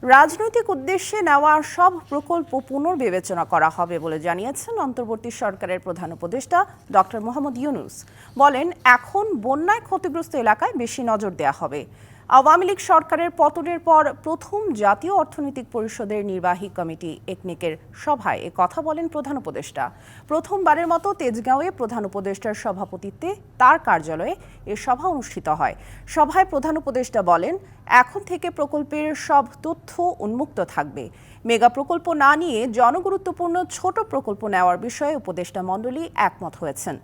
রাজনৈতিক উদ্দেশ্যে নেওয়া সব প্রকল্প পুনর্বিবেচনা করা হবে বলে জানিয়েছেন অন্তর্বর্তী সরকারের প্রধান উপদেষ্টা ডক্টর মোহাম্মদ ইউনূস। বলেন, এখন বন্যায় ক্ষতিগ্রস্ত এলাকায় বেশি নজর দেওয়া হবে। আওয়ামী লীগ সরকারের পতনের পর প্রথম জাতীয় অর্থনৈতিক পরিষদের নির্বাহী কমিটি একনেকের সভায় এ কথা বলেন প্রধান উপদেষ্টা। প্রথমবারের মতো তেজগাঁওয়ে প্রধান উপদেষ্টার সভাপতিত্বে তার কার্যালয়ে এ সভা অনুষ্ঠিত হয়। সভায় প্রধান উপদেষ্টা বলেন, এখন থেকে প্রকল্পের সব তথ্য উন্মুক্ত থাকবে। মেগা প্রকল্প না নিয়ে জনগুরুত্বপূর্ণ ছোট প্রকল্প নেওয়ার বিষয়ে উপদেষ্টা মণ্ডলী একমত হয়েছেন।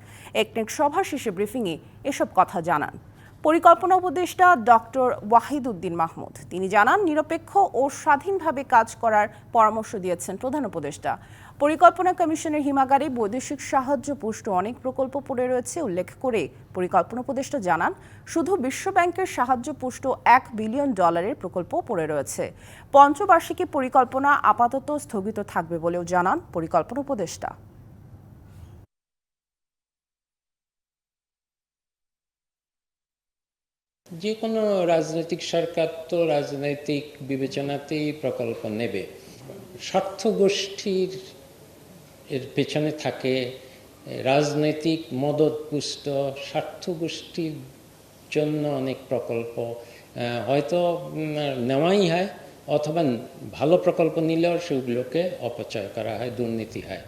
একনেক সভা শেষে ব্রিফিংয়ে এসব কথা জানান পরিকল্পনা উপদেষ্টা ডক্টর ওয়াহিদ উদ্দিন মাহমুদ। তিনি জানান, নিরপেক্ষ ও স্বাধীনভাবে কাজ করার পরামর্শ দিয়েছেন প্রধান উপদেষ্টা। পরিকল্পনা কমিশনের হিমাগারে বৈদেশিক সাহায্য পুষ্ট অনেক প্রকল্প পড়ে রয়েছে উল্লেখ করে পরিকল্পনা উপদেষ্টা জানান, শুধু বিশ্বব্যাংকের সাহায্য পুষ্ট $1 বিলিয়ন প্রকল্প পড়ে রয়েছে। পঞ্চবার্ষিকী পরিকল্পনা আপাতত স্থগিত থাকবে বলেও জানান পরিকল্পনা উপদেষ্টা। যে কোনো রাজনৈতিক সরকার তো রাজনৈতিক বিবেচনাতেই প্রকল্প নেবে। স্বার্থগোষ্ঠীর এর পেছনে থাকে রাজনৈতিক মদতপুষ্ট স্বার্থগোষ্ঠীর জন্য অনেক প্রকল্প হয়তো নেওয়াই হয়, অথবা ভালো প্রকল্প নিলেও সেগুলোকে অপচয় করা হয়, দুর্নীতি হয়।